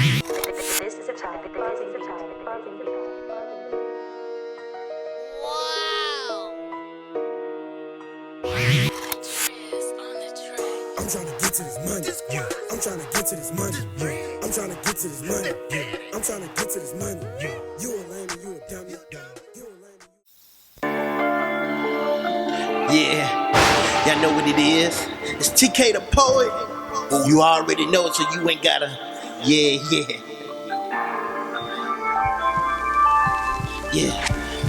This is a topic buzzing beat. I'm trying to get to this money. Yeah. I'm trying to get to this money. Yeah. I'm trying to get to this money. Yeah. I'm trying to get to this money. Yeah. You a lame and you a dummy. You a lame and you. Yeah, y'all know what it is. It's TK the Poet. You already know it, so you ain't gotta. Yeah.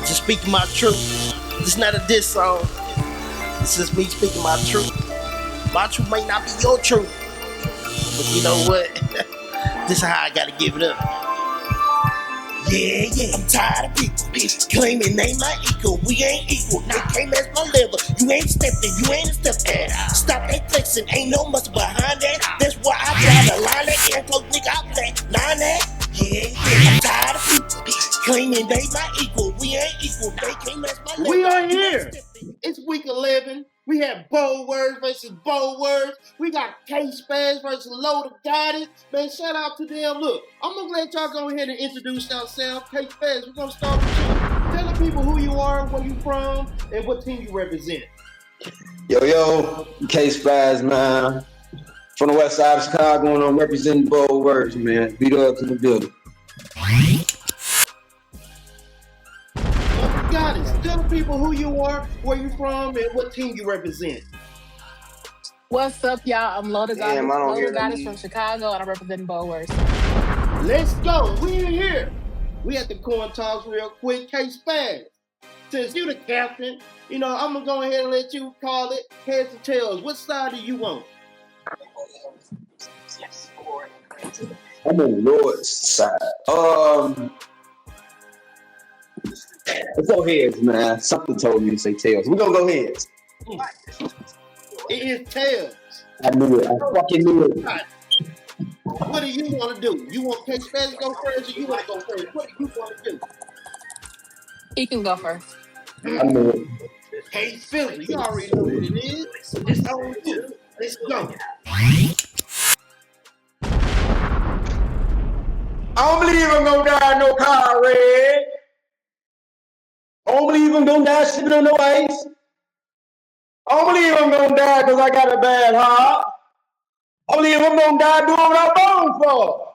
Just speaking my truth. This is not a diss song. This is me speaking my truth. My truth may not be your truth, but you know what? This is how I gotta give it up. Yeah, I'm tired of people claiming they my equal. We ain't equal. They can't match my level. You ain't stepping, you ain't a step. Stop that flexing, ain't no muscle behind that. That's why I try to line that in close, nigga. I play line that. Yeah, I'm tired of people claiming they my equal. We ain't equal. They can't match my level. We are here. It's week 11. We have bold words versus bold words. We got K-Spazz versus Loaded Goddess. Man, shout out to them. Look, I'm going to let y'all go ahead and introduce yourself. K-Spazz, we're going to start with you. Tell the people who you are, where you from, and what team you represent. Yo, K-Spazz, man. From the west side of Chicago, and I'm representing bold words, man. Beat up to the building. Goddess, tell the people who you are, where you from, and what team you represent. What's up, y'all? I'm Loaded Goddess. Damn, I don't Loaded hear Goddess that. from Chicago, and I'm representing bold words. Let's go. We in here. We at the coin toss real quick. K-Spazz, since you the captain, I'm going to go ahead and let you call it heads or tails. What side do you want? I'm on Lord's side. Let's go heads, man. Something told me to say tails. We're going to go heads. It is tails. I knew it. I fucking knew it. What do you want to do? You want K-Spazz to go first, or you want to go first? What do you want to do? He can go first. I knew it. Hey, Philly, you already know what it is. It's on you. Let's go. I don't believe I'm going to die in no car wreck. I don't believe I'm going to die sleeping on no ice. I don't believe I'm going to die because I got a bad heart. I believe I'm going to die doing what I'm born for.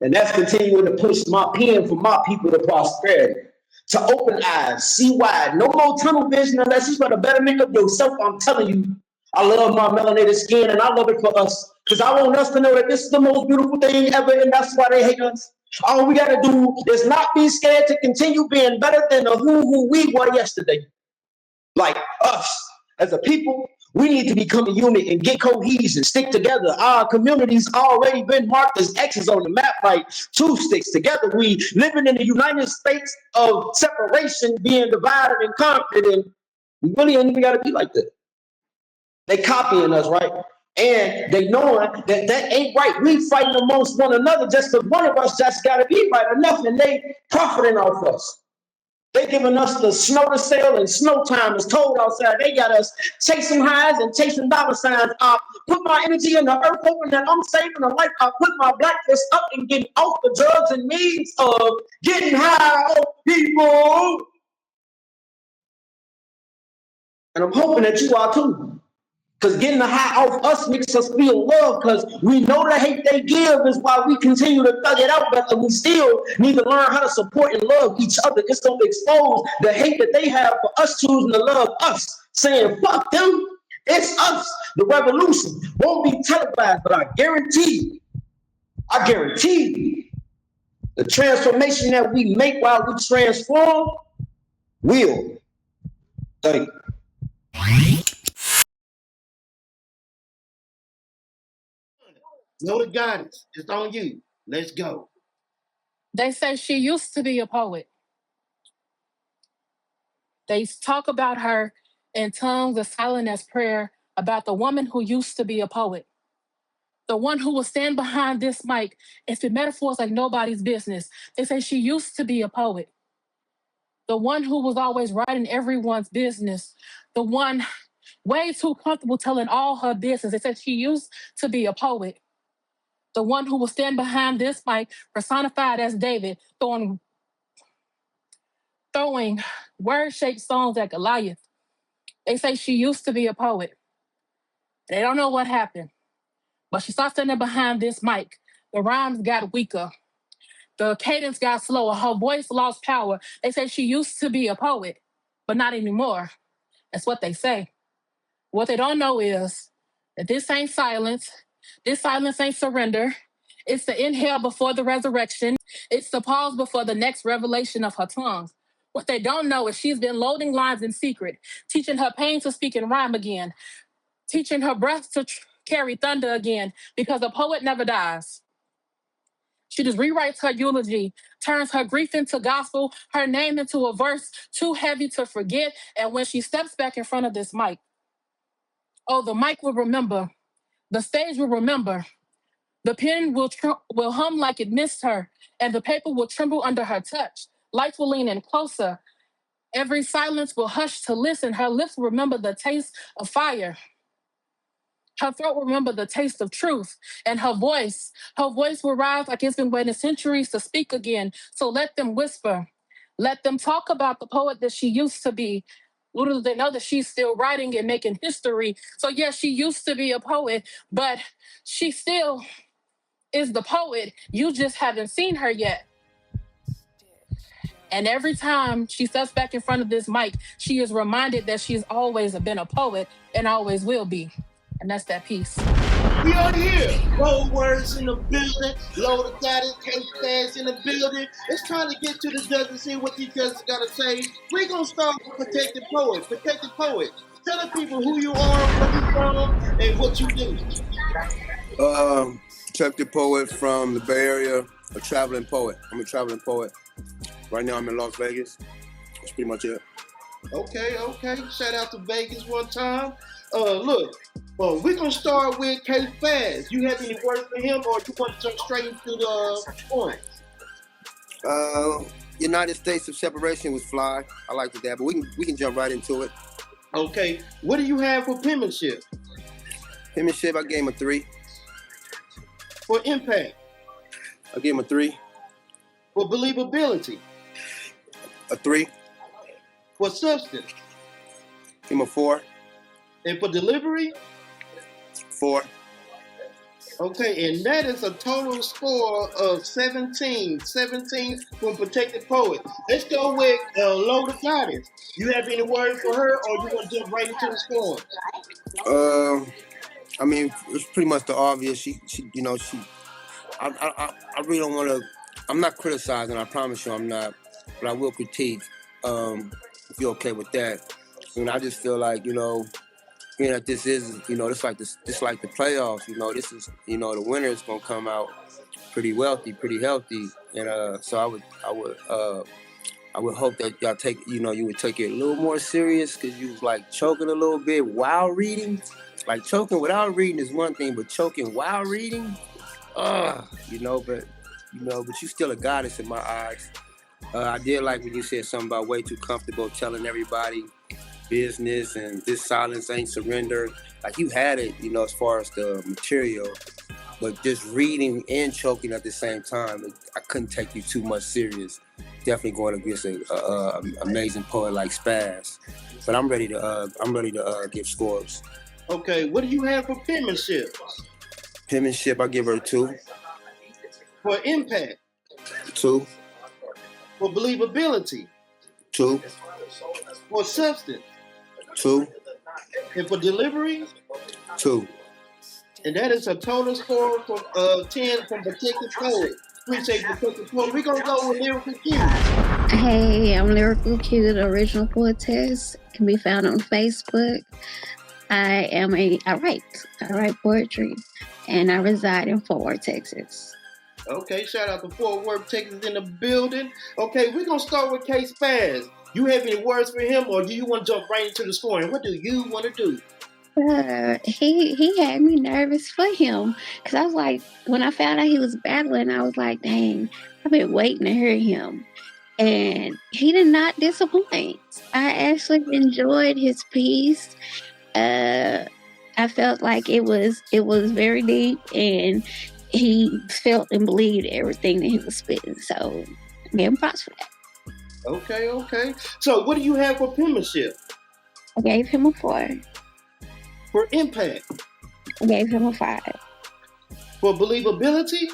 And that's continuing to push my pen for my people to prosperity. To open eyes, see wide. No more tunnel vision unless it's for the betterment of yourself. I'm telling you, I love my melanated skin and I love it for us. Because I want us to know that this is the most beautiful thing ever, and that's why they hate us. All we got to do is not be scared to continue being better than the who we were yesterday. Like us, as a people, we need to become a unit and get cohesion, stick together. Our community's already been marked as X's on the map, like two sticks together. We living in the United States of separation, being divided and conquered, and we really ain't even got to be like that. They copying us, right? And they knowing that that ain't right. We fighting amongst one another just because one of us just got to be right enough, and they profiting off us. They giving us the snow to sail and snow time is cold outside. They got us chasing highs and chasing dollar signs. I put my energy in the earth, hoping that I'm saving a life. I put my black fist up and getting off the drugs and means of getting high off people. And I'm hoping that you are too. Because getting the high off us makes us feel love, because we know the hate they give is why we continue to thug it out, but we still need to learn how to support and love each other. It's going to expose the hate that they have for us choosing to love us, saying, fuck them, it's us. The revolution won't be televised, but I guarantee, the transformation that we make while we transform will. Thank you. Loaded Goddess, it's on you. Let's go. They say she used to be a poet. They talk about her in tongues as silent as prayer about the woman who used to be a poet. The one who will stand behind this mic and spit metaphors like nobody's business. They say she used to be a poet. The one who was always writing everyone's business. The one way too comfortable telling all her business. They said she used to be a poet. The one who will stand behind this mic, personified as David, throwing word-shaped songs at Goliath. They say she used to be a poet. They don't know what happened, but she started standing behind this mic. The rhymes got weaker. The cadence got slower. Her voice lost power. They say she used to be a poet, but not anymore. That's what they say. What they don't know is that this ain't silence. This silence ain't surrender. It's the inhale before the resurrection. It's the pause before the next revelation of her tongue. What they don't know is she's been loading lines in secret, teaching her pain to speak in rhyme again, teaching her breath to carry thunder again, because a poet never dies. She just rewrites her eulogy, turns her grief into gospel, her name into a verse too heavy to forget. And when she steps back in front of this mic, oh, the mic will remember. The stage will remember. The pen will hum like it missed her, and the paper will tremble under her touch. Lights will lean in closer. Every silence will hush to listen. Her lips will remember the taste of fire. Her throat will remember the taste of truth. And her voice will rise like it's been waiting centuries to speak again. So let them whisper. Let them talk about the poet that she used to be. Little do they know that she's still writing and making history. So yes, she used to be a poet, but she still is the poet. You just haven't seen her yet. And every time she steps back in front of this mic, she is reminded that she's always been a poet and always will be. And that's that piece. We are here. Bold words in the building. Load of got it. K-Spazz in the building. It's time to get to the judges and see what these judges got to say. We're going to start with Protected Poet. Protected Poet. Tell the people who you are, where you from, and what you do. Protected Poet from the Bay Area, a traveling poet. I'm a traveling poet. Right now I'm in Las Vegas. That's pretty much it. Okay. Shout out to Vegas one time. Look, we're going to start with K-Spazz. You have any words for him, or you want to jump straight into the point? United States of Separation was fly. I liked that, but we can jump right into it. Okay. What do you have for penmanship? Penmanship, I gave him a 3. For impact? I gave him a 3. For believability? A 3. For substance? Give him a 4. And for delivery? 4. Okay, and that is a total score of 17. 17 from Protected Poet. Let's go with Loda Goddess. You have any words for her, or you want to jump right into the score? I mean, it's pretty much the obvious. I really don't want to. I'm not criticizing. I promise you, I'm not. But I will critique. If you're okay with that. I just feel like, being that this is, it's like the playoffs. This is, the winner is gonna come out pretty wealthy, pretty healthy, and so I would hope that y'all take, you would take it a little more serious, because you was like choking a little bit while reading. Like choking without reading is one thing, but choking while reading, but you're still a goddess in my eyes. I did like when you said something about way too comfortable telling everybody business and this silence ain't surrender. Like you had it, as far as the material, but just reading and choking at the same time, I couldn't take you too much serious. Definitely going against an amazing poet like Spazz. But I'm ready to give scores. Okay, what do you have for penmanship? Penmanship, I give her a 2. For impact? 2. For believability? 2. For substance? 2. And for delivery? 2. And that is a total score of 10 from Protected Poet. Appreciate Protected Poet. We're going to go with Lyrical Q. Hey, I'm Lyrical Q, the original poetess. Can be found on Facebook. I write poetry, and I reside in Fort Worth, Texas. Okay, shout out to Fort Worth, Texas in the building. Okay, we're going to start with K-Spazz. You have any words for him, or do you want to jump right into the scoring? What do you want to do? He had me nervous for him, because I was like, when I found out he was battling, I was like, dang, I've been waiting to hear him. And he did not disappoint. I actually enjoyed his piece. I felt like it was very deep, and he felt and believed everything that he was spitting. So I gave him props for that. Okay. So what do you have for penmanship? I gave him a 4. For impact? I gave him a 5. For believability?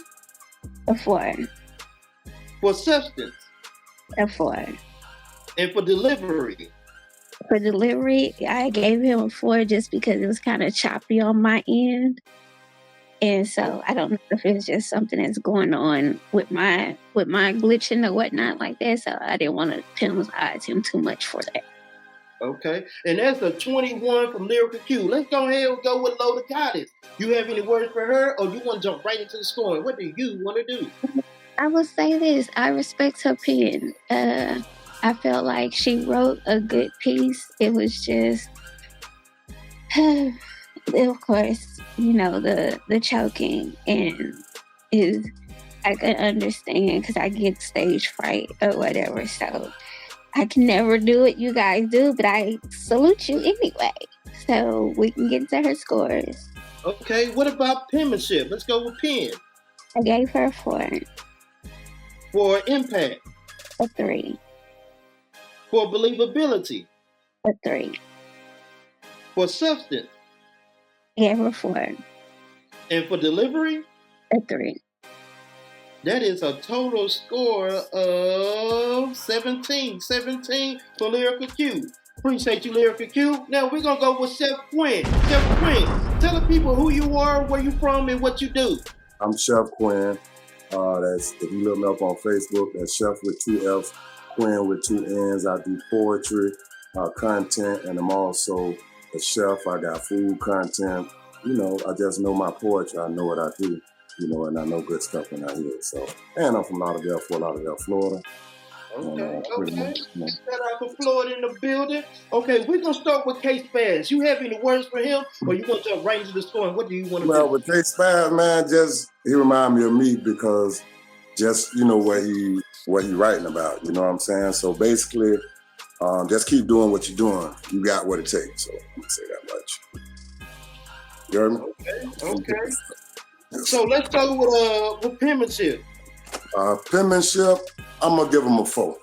A 4. For substance? A 4. And for delivery? For delivery, I gave him a 4 just because it was kind of choppy on my end. And so I don't know if it's just something that's going on with my glitching or whatnot like that. So I didn't want to penalize him too much for that. Okay. And that's a 21 from Lyrical Q. Let's go ahead and go with Lola Goddess. You have any words for her, or you want to jump right into the scoring? What do you want to do? I will say this. I respect her pen. I felt like she wrote a good piece. It was just, of course, you know, the choking and I can understand because I get stage fright or whatever. So I can never do what you guys do, but I salute you anyway. So we can get to her scores. Okay, what about penmanship? Let's go with pen. I gave her a 4. For impact? A 3. For believability? A 3. For substance? I gave her a 4. And for delivery? A 3. That is a total score of 17. 17 for Lyrical Q. Appreciate you, Lyrical Q. Now we're going to go with Chef Quinn. Chef Quinn, tell the people who you are, where you from, and what you do. I'm Chef Quinn. That's if you look me up on Facebook, that's Chef with 2 F's, Quinn with 2 N's. I do poetry, content, and I'm also a chef. I got food content. You know, I just know my poetry. I know what I do. You know, and I know good stuff when I hear it. So, and I'm from Fort Lauderdale, Florida. Okay. Much, you know. Shout out to Florida in the building. Okay, we're going to start with K-Spazz. You have any words for him, or you want to jump right into the scoring? What do you want to do? Well, with K-Spazz, man, he remind me of me because just, you know, what he writing about, you know what I'm saying? So basically, just keep doing what you're doing. You got what it takes. So I'm going to say that much. You heard me? Okay. So let's go with penmanship. Penmanship, I'm gonna give him a 4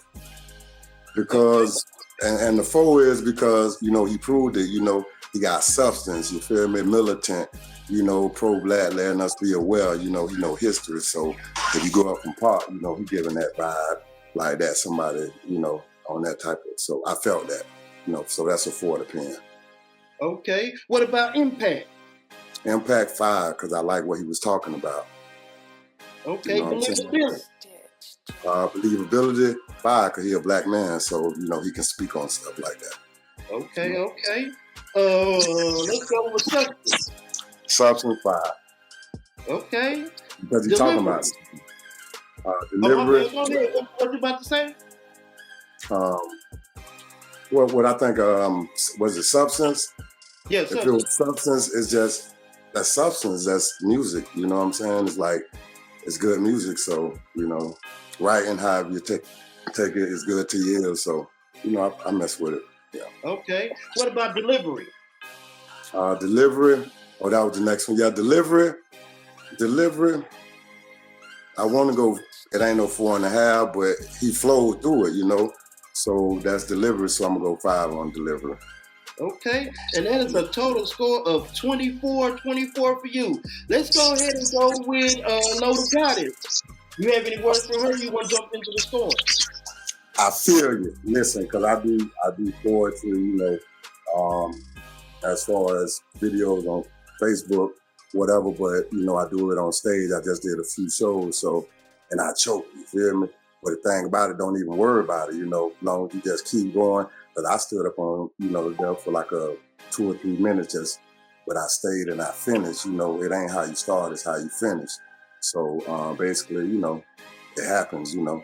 because, and the 4 is because, you know, he proved it. You know, he got substance. You feel me? Militant. You know, pro-black, letting us be aware. You know, he know history. So if you go up from Park, you know, he giving that vibe like that. Somebody, you know, on that type of. So I felt that. You know, so that's a 4 to pen. Okay. What about impact? Impact 5 because I like what he was talking about. Okay, you know believability. Believability 5 because he a black man, so you know he can speak on stuff like that. Okay. Let's go with substance. Substance 5. Okay. Because he's talking about delivery. Go ahead. What you about to say? What I think was it substance? Yes. If it was substance, it's just that substance. That's music. You know what I'm saying? It's like it's good music. So you know, writing however you take it is good to your ears. So you know, I mess with it. Yeah. Okay. What about delivery? Delivery. Oh, that was the next one. Yeah, delivery. I want to go. It ain't no 4.5, but he flowed through it. You know. So that's delivery. So I'm gonna go 5 on delivery. Okay, and that is a total score of 24 for you. Let's go ahead and go with Lola Goddess. You have any words for her? You want to jump into the score? I feel you. Listen, because I do poetry, you know, as far as videos on Facebook, whatever, but, you know, I do it on stage. I just did a few shows, so, and I choke, you feel me? But the thing about it, don't even worry about it, you know, as long as you just keep going. But I stood up on, you know, there for like 2 or 3 minutes just, but I stayed and I finished. You know, it ain't how you start, it's how you finish. So basically, you know, it happens, you know,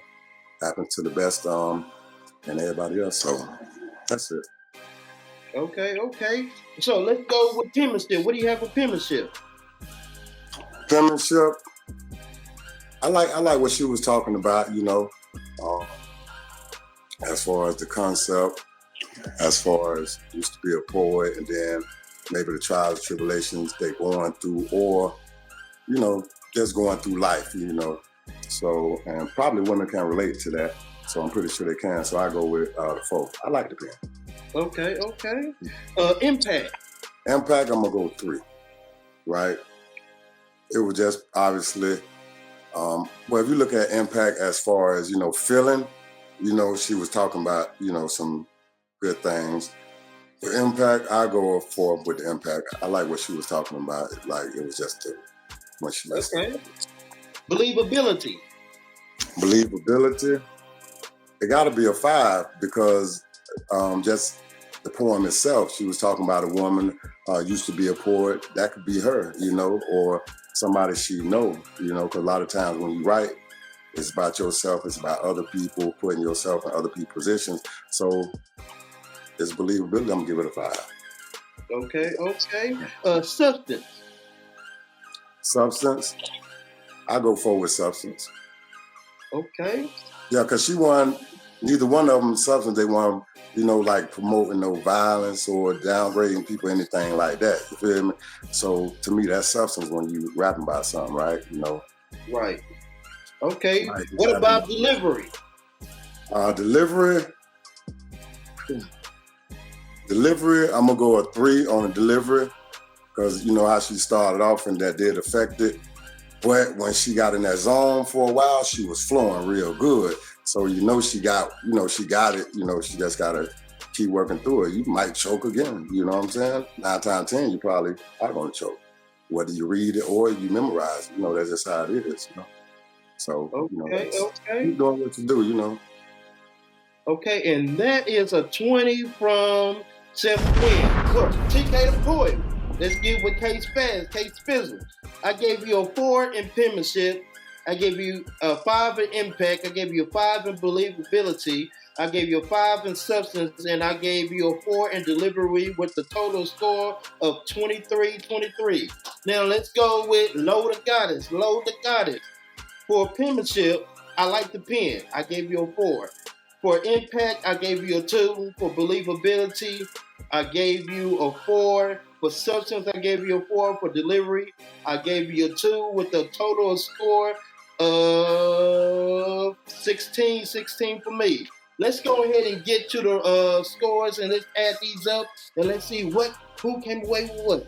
happens to the best and everybody else. So that's it. Okay. So let's go with penmanship. What do you have for penmanship? Penmanship, I like what she was talking about, you know, as far as the concept. As far as used to be a poet and then maybe the trials and tribulations they're going through, or, you know, just going through life, you know. So, and probably women can relate to that. So I'm pretty sure they can. So I go with the 4. I like the pen. Okay. Impact. Impact, I'm gonna go 3. Right? It was just obviously, well, if you look at impact as far as, you know, feeling, you know, she was talking about, you know, some good things. For impact, I go 4 with the impact. I like what she was talking about. Like, it was just when she listened. Okay. Believability. Believability, it got to be a 5 because just the poem itself, she was talking about a woman used to be a poet. That could be her, you know, or somebody she know, you know, because a lot of times when you write, it's about yourself, it's about other people, putting yourself in other people's positions. So it's believability. I'm gonna give it a 5. Okay. Substance. Substance, I go 4 with substance. Okay. Yeah, because she won, neither one of them substance, they want, you know, like promoting no violence or downgrading people, anything like that. You feel me? So to me, that's substance when you rapping about something, right? You know? Right. Okay. Right, What about delivery? Delivery, I'm gonna go a 3 on the delivery because you know how she started off and that did affect it. But when she got in that zone for a while, she was flowing real good. So you know she got it, you know, she just gotta keep working through it. You might choke again, you know what I'm saying? 9 times 10, you probably are gonna choke. Whether you read it or you memorize it, you know, that's just how it is, you know. So, you know, keep doing what you do, you know. Okay, and that is a 20 from Chef Quinn. Look, TK the Poet. Let's get with K-Spazz, K-Spazz. I gave you a 4 in penmanship. I gave you a 5 in impact. I gave you a 5 in believability. I gave you a 5 in substance, and I gave you a 4 in delivery with the total score of 23-23. Now let's go with Load the Goddess. Load the Goddess. For penmanship, I like the pen. I gave you a 4. For impact, I gave you a 2. For believability, I gave you a 4. For substance, I gave you a 4. For delivery, I gave you a 2 with a total score of 16 for me. Let's go ahead and get to the scores and let's add these up and let's see who came away with what.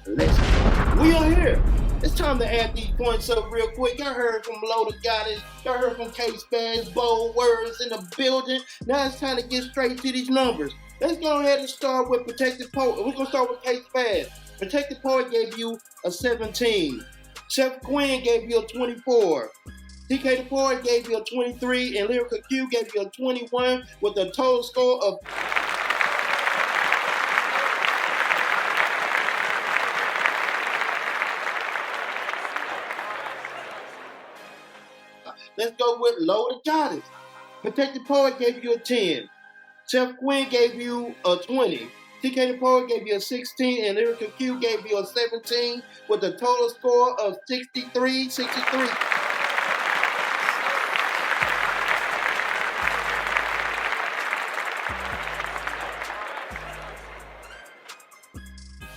We are here. It's time to add these points up real quick. I heard from Loaded Goddess. I heard from K-Spazz, bold words in the building. Now it's time to get straight to these numbers. Let's go ahead and start with Protected Poet. We're going to start with K-Spazz. Protected Poet gave you a 17. Chef Quinn gave you a 24. TK the Poet gave you a 23. And Lyrical Q gave you a 21 with a total score of... Let's go with Loaded Goddess. Protected Poet gave you a 10. Chef Quinn gave you a 20. TK the Poet gave you a 16. And Lyrical Q gave you a 17 with a total score of 63.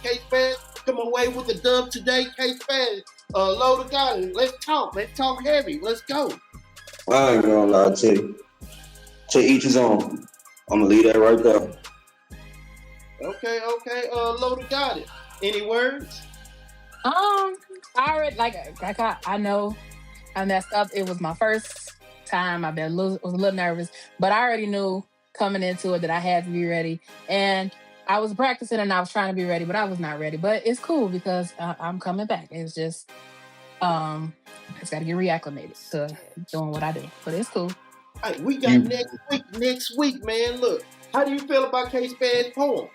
K-Spazz, come away with the dub today. K-Spazz, Loaded Goddess. Let's talk heavy. Let's go. I ain't gonna lie to you. To each his own. I'm gonna leave that right there. Okay. Loaded Goddess. Any words? I already I know I messed up. It was my first time. Was a little nervous, but I already knew coming into it that I had to be ready. And I was practicing and I was trying to be ready, but I was not ready. But it's cool because I'm coming back. It's just it's got to get reacclimated to doing what I do. But it's cool. All right, we got next week, man. Look, how do you feel about K-Spazz's poem?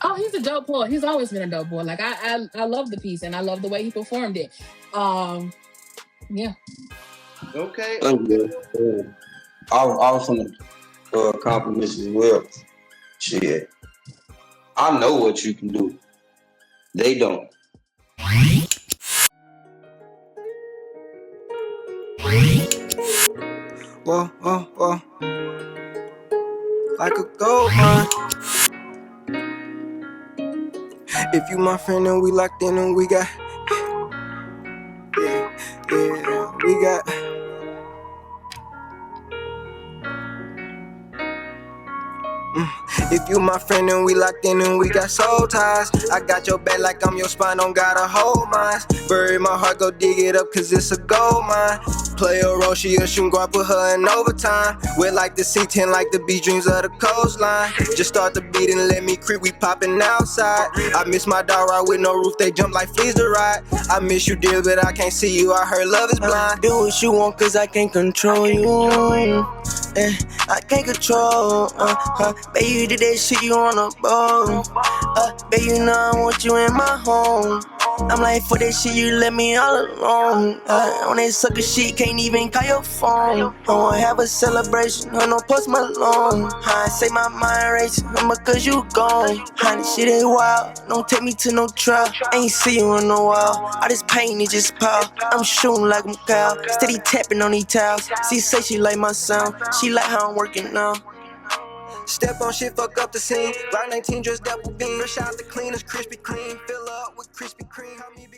Oh, he's a dope poet. He's always been a dope poet. Like I love the piece and I love the way he performed it. Yeah. Okay. I was from the compliments as well. Shit. I know what you can do. They don't. Whoa. Like a gold mine. If you my friend and we locked in and we got, got. If you my friend and we locked in and we got soul ties, I got your back like I'm your spine, don't gotta hold mine. Bury my heart, go dig it up cause it's a gold mine. Play a role, she a shooting guard, put her in overtime. We're like the C10, like the beach dreams of the coastline. Just start the beat and let me creep, we popping outside. I miss my dog ride with no roof, they jump like fleas to ride. I miss you dear, but I can't see you, I heard love is blind. Do what you want cause I can't control you. I can't control, baby, you did that shit, you on a boat. Baby, you know I want you in my home. I'm like, for that shit, you let me all alone. On that sucker shit, can't even call your phone. I wanna have a celebration, I no Post Malone. I say my mind racing, because you gone. This shit ain't wild, don't take me to no trial. Ain't see you in a while, I just pain, it just pile. I'm shooting like I'm Kyle, steady tapping on these towels. She say she like my sound, she like how I'm working now. Step on shit, fuck up the scene. Glock 19 just double beam. Fresh out the cleanest, crispy clean. Fill up with Krispy Kreme. Help me be